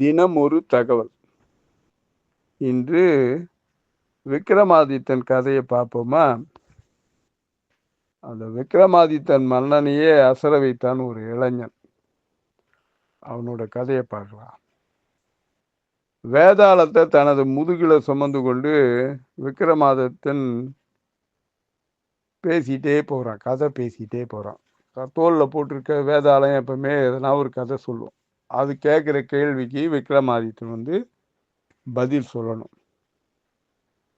தினம் ஒரு தகவல். இன்று விக்ரமாதித்தன் கதையை பார்ப்போமா? அந்த விக்ரமாதித்தன் மன்னனையே அசர வைத்தான் ஒரு இளைஞன். அவனோட கதையை பார்க்கலாம். வேதாளத்தை தனது முதுகில சுமந்து கொண்டு விக்ரமாதித்தன் பேசிட்டே போறான். கதை பேசிட்டே போறான். தோல்ல போட்டிருக்க வேதாளம் எப்பவுமே எதனா ஒரு கதை சொல்லுவோம். அது கேட்குற கேள்விக்கு விக்ரமாதித்தன் பதில் சொல்லணும்.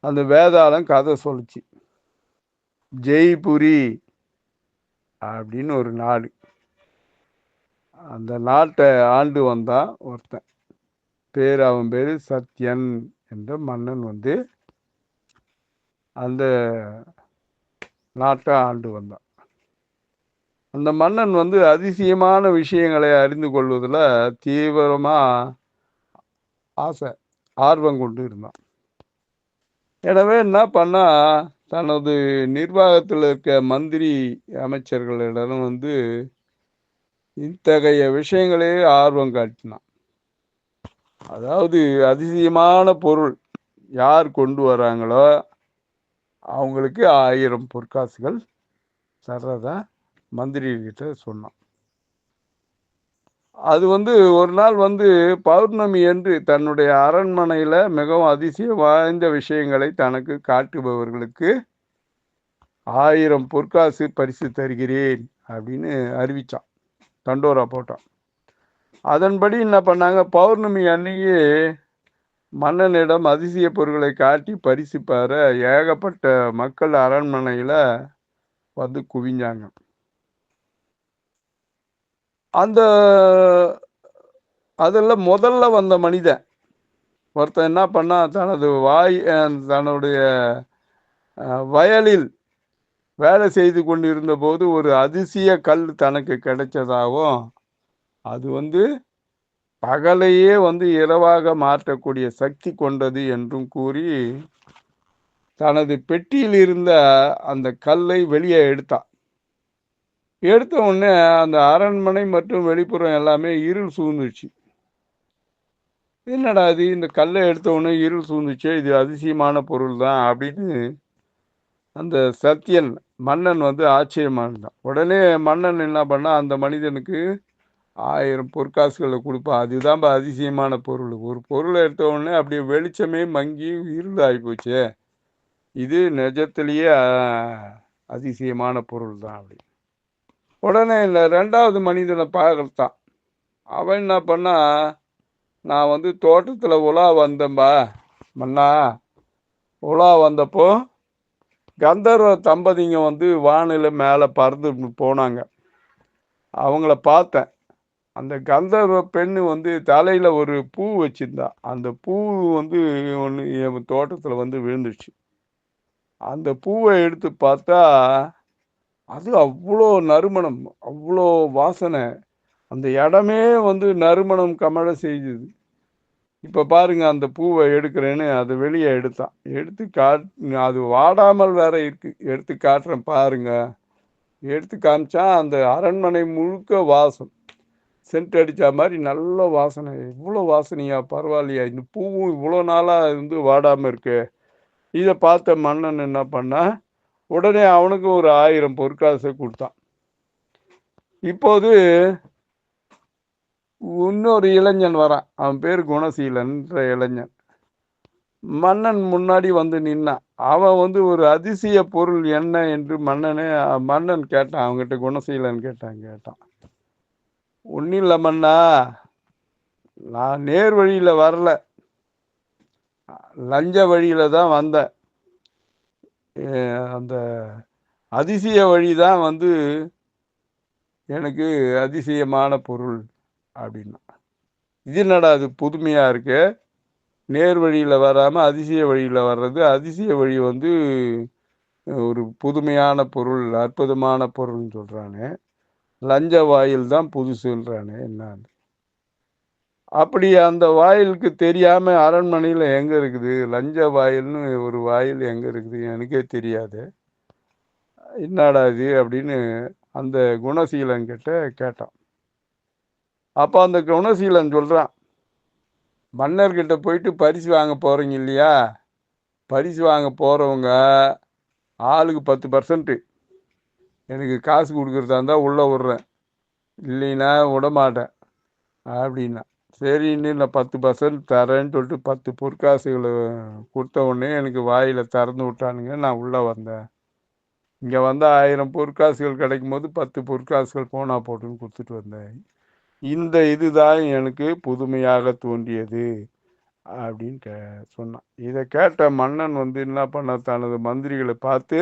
அந்த வேதாளம் கதை சொல்லுச்சு. ஜெய்புரி அப்படின்னு ஒரு நாடு. அந்த நாட்டை ஆண்டு வந்தான் ஒருத்தன். அவன் பேரு சத்யன் என்ற மன்னன் அந்த நாட்டை ஆண்டு வந்தான். அந்த மன்னன் அதிசயமான விஷயங்களை அறிந்து கொள்வதில் தீவிரமா ஆர்வம் கொண்டு இருந்தான். எனவே என்ன பண்ணா, தனது நிர்வாகத்தில் இருக்க மந்திரி அமைச்சர்களிடம் இத்தகைய விஷயங்களே ஆர்வம் காட்டினான். அதாவது அதிசயமான பொருள் யார் கொண்டு வராங்களோ அவங்களுக்கு 1000 பொற்காசுகள் தர்றதா மந்திரி கிட்ட சொன்னான். அது ஒரு நாள் பௌர்ணமி என்று தன்னுடைய அரண்மனையில மிகவும் அதிசயம் வாய்ந்த விஷயங்களை தனக்கு காட்டுபவர்களுக்கு 1000 பொற்காசு பரிசு தருகிறேன் அப்படின்னு அறிவிச்சான். தண்டோரா போட்டான். அதன்படி என்ன பண்ணாங்க, பௌர்ணமி அன்னைக்கு மன்னனிடம் அதிசய பொருட்களை காட்டி பரிசு பெற ஏகப்பட்ட மக்கள் அரண்மனையில குவிஞ்சாங்க. அதில் முதல்ல வந்த மனிதன் ஒருத்தன் என்ன பண்ணா, தன்னுடைய வயலில் வேலை செய்து கொண்டிருந்த போது ஒரு அதிசய கல் தனக்கு கிடைச்சதாகவும், அது பகலையே இரவாக மாற்றக்கூடிய சக்தி கொண்டது என்றும் கூறி தனது பெட்டியில் இருந்த அந்த கல்லை வெளியே எடுத்தான். எடுத்த உடனே அந்த அரண்மனை மற்றும் வெளிப்புறம் எல்லாமே இருள் சூழ்ந்துச்சு. என்னடா இது, இந்த கல்லை எடுத்த உடனே இருள் சூழ்ந்துச்சு, இது அதிசயமான பொருள் தான் அப்படின்னு அந்த சத்யன் மன்னன் ஆச்சரியமா இருந்தான். உடனே மன்னன் என்ன பண்ணா, அந்த மனிதனுக்கு 1000 பொற்காசுகளை கொடுப்பான். அதுதான் அதிசயமான பொருள். ஒரு பொருளை எடுத்த உடனே அப்படியே வெளிச்சமே மங்கி இருள் ஆகிப்போச்சு, இது நிஜத்திலேயே அதிசயமான பொருள் தான் அப்படி. உடனே இந்த 2வது மனிதனை பார்த்தான். அவன் என்ன பண்ணா, நான் தோட்டத்தில் உலா வந்தேன்பா மன்னா. உலா வந்தப்போ கந்தர்வ தம்பதிங்க வானிலை மேலே பறந்து போனாங்க. அவங்கள பார்த்தேன். அந்த கந்தர்வ பெண்ணு தலையில் ஒரு பூ வச்சிருந்தா. அந்த பூ ஒன்று என் தோட்டத்தில் விழுந்துச்சு. அந்த பூவை எடுத்து பார்த்தா அது அவ்வளோ நறுமணம், அவ்வளோ வாசனை. அந்த இடமே நறுமணம் கமழ செய்தது. இப்போ பாருங்க, அந்த பூவை எடுக்கிறேன்னு அதை வெளியே எடுத்தான். அது வாடாமல் வேற இருக்கு. எடுத்து காட்டுறேன் பாருங்க. எடுத்து காமிச்சா அந்த அரண்மனை முழுக்க வாசம். சென்ட் அடித்த மாதிரி நல்ல வாசனை. இவ்வளோ வாசனையா, பரவாயில்லையா, இந்த பூவும் இவ்வளோ நாளாக வாடாமல் இருக்கு. இதை பார்த்த மன்னன் என்ன பண்ணா, உடனே அவனுக்கு ஒரு 1000 பொற்காசை கொடுத்தான். இப்போது இன்னொரு இளைஞன் வரான். அவன் பேர் குணசீலன்ற இளைஞன். மன்னன் முன்னாடி நின்னான். அவன் ஒரு அதிசய பொருள் என்ன என்று மன்னன் கேட்டான். அவங்ககிட்ட குணசீலன் கேட்டான். ஒன்றும் இல்லை மன்னா, நான் நேர் வழியில வரல, லஞ்ச வழியில தான் வந்தேன். அந்த அதிசய வழிதான் எனக்கு அதிசயமான பொருள் அப்படின்னா. இது என்னடா அது புதுமையா இருக்கு, நேர் வழியில வராம அதிசய வழியில வர்றது. அதிசய வழி ஒரு புதுமையான பொருள், அற்புதமான பொருள்னு சொல்றானே, லஞ்ச வாயில் தான் புதுசுன்றானே என்ன? அப்படி அந்த வாயிலுக்கு தெரியாம அரண்மனையில் எங்க இருக்குது லஞ்ச வாயில்னு ஒரு வாயில் எங்க இருக்குது எனக்கே தெரியாது, என்னடா இது அப்படின்னு அந்த குணசீலன் கிட்ட கேட்டான். அப்போ அந்த குணசீலன் சொல்றான், மன்னர்கிட்ட போயிட்டு பரிசு வாங்க போகிறீங்க இல்லையா, பரிசு வாங்க போகிறவங்க ஆளுக்கு 10% எனக்கு காசு கொடுக்குறதா இருந்தால் உள்ளே விட்றேன், இல்லைன்னா விடமாட்டேன் அப்படின்னா. சரின்னு நான் 10% தரேன்னு சொல்லிட்டு 10 பொற்காசுகளை கொடுத்த உடனே எனக்கு வாயில் திறந்து விட்டானுங்க. நான் உள்ளே வந்தேன். இங்கே வந்து 1000 பொற்காசுகள் கிடைக்கும் போது 10 பொற்காசுகள் போனா போட்டுன்னு கொடுத்துட்டு வந்தேன். இந்த இதுதான் எனக்கு புதுமையாக தோன்றியது அப்படின்னு சொன்னான். இதை கேட்ட மன்னன் வந்து என்ன பண்ண, தனது மந்திரிகளை பார்த்து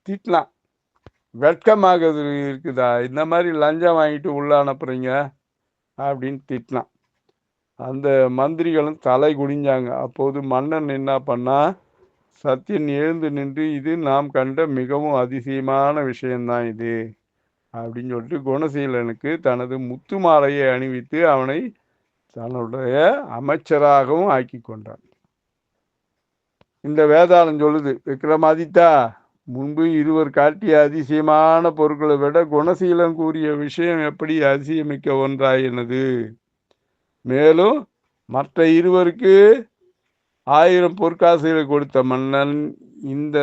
திட்டலாம். வெட்கமாக இருக்குதா இந்த மாதிரி லஞ்சம் வாங்கிட்டு உள்ள அனுப்புறீங்க அப்படின்னு திட்டலாம். அந்த மந்திரிகளும் தலை குடிஞ்சாங்க. அப்போது மன்னன் என்ன பண்ணா, சத்தியன் எழுந்து நின்று, இது நாம் கண்ட மிகவும் அதிசயமான விஷயம்தான் இது அப்படின்னு சொல்லிட்டு குணசீலனுக்கு தனது முத்து மாலையை அணிவித்து அவனை தன்னுடைய அமைச்சராகவும் ஆக்கி கொண்டான். இந்த வேதாளம் சொல்லுது, விக்ரமாதித்தா, முன்பு இருவர் காட்டிய அதிசயமான பொருட்களை விட குணசீலன் கூறிய விஷயம் எப்படி அதிசயமிக்க ஒன்றாயினது. மேலும் மற்ற இருவருக்கு 1000 பொற்காசுகளை கொடுத்த மன்னன் இந்த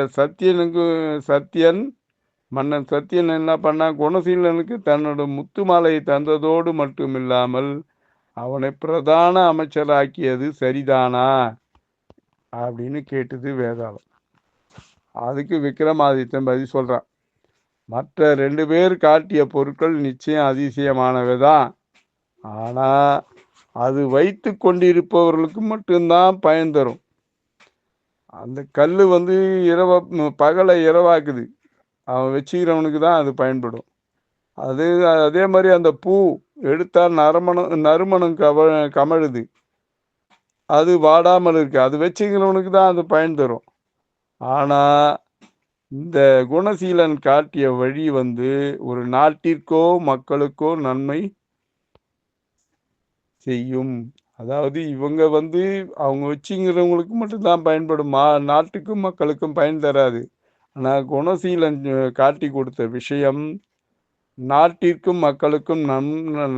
மன்னன் சத்தியன் என்ன பண்ணா, குணசீலனுக்கு தன்னோட முத்து மாலையை தந்ததோடு மட்டுமில்லாமல் அவனை பிரதான அமைச்சராக்கியது சரிதானா அப்படின்னு கேட்டது வேதாளம். அதுக்கு விக்ரமாதித்தன் பதில் சொல்றான், மற்ற 2 பேர் காட்டிய பொருட்கள் நிச்சயம் அதிசயமானவைதான். ஆனா அது வைத்து கொண்டிருப்பவர்களுக்கு மட்டும்தான் பயன் தரும். அந்த கல் வந்து பகலை இரவாக்குது, அவன் வச்சுக்கிறவனுக்கு தான் அது பயன்படும். அதே மாதிரி அந்த பூ எடுத்தால் நறுமணம் கமழுது, அது வாடாமல் இருக்கு, அது வச்சுக்கிறவனுக்கு தான் அது பயன் தரும். ஆனா இந்த குணசீலன் காட்டிய வழி வந்து ஒரு நாட்டிற்கோ மக்களுக்கோ நன்மை செய்யும். அதாவது இவங்க வந்து அவங்க வச்சுங்கிறவங்களுக்கு மட்டும்தான் பயன்படுமா, நாட்டுக்கும் மக்களுக்கும் பயன் தராது. ஆனால் குணசீலன் காட்டி கொடுத்த விஷயம் நாட்டிற்கும் மக்களுக்கும்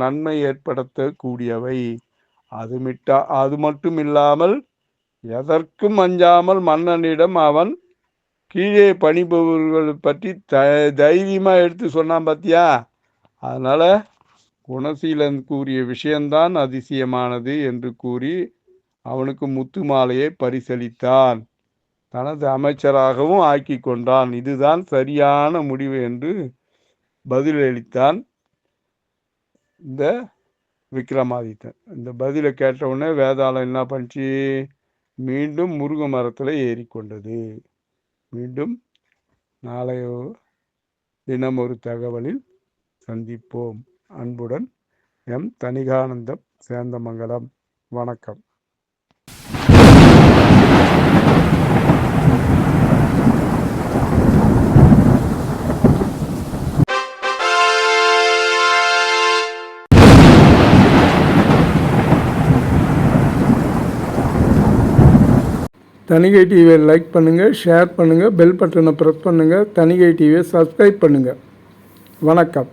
நன்மை ஏற்படுத்தக்கூடியவை. அது மட்டும் இல்லாமல் எதற்கும் அஞ்சாமல் மன்னனிடம் அவன் கீழே பணிபவர்கள் பற்றி தைரியமா எடுத்து சொன்னான் பார்த்தியா. அதனால குணசீலன் கூறிய விஷயம்தான் அதிசயமானது என்று கூறி அவனுக்கு முத்து மாலையை பரிசளித்தான், தனது அமைச்சராகவும் ஆக்கி கொண்டான். இதுதான் சரியான முடிவு என்று பதிலளித்தான் இந்த விக்ரமாதித்தன். இந்த பதிலை கேட்ட உடனே வேதாளம் என்ன பண்ணிச்சு, மீண்டும் முருங்கை மரத்தில் ஏறிக்கொண்டது. மீண்டும் நாளைய தினம் ஒரு தகவலில் சந்திப்போம். அன்புடன் எம் தணிகானந்தம், சேந்தமங்கலம். வணக்கம். தணிகை டிவியை லைக் பண்ணுங்கள், ஷேர் பண்ணுங்கள், பெல் பட்டனை ப்ரெஸ் பண்ணுங்கள். தணிகை டிவியை சப்ஸ்கிரைப் பண்ணுங்கள். வணக்கம்.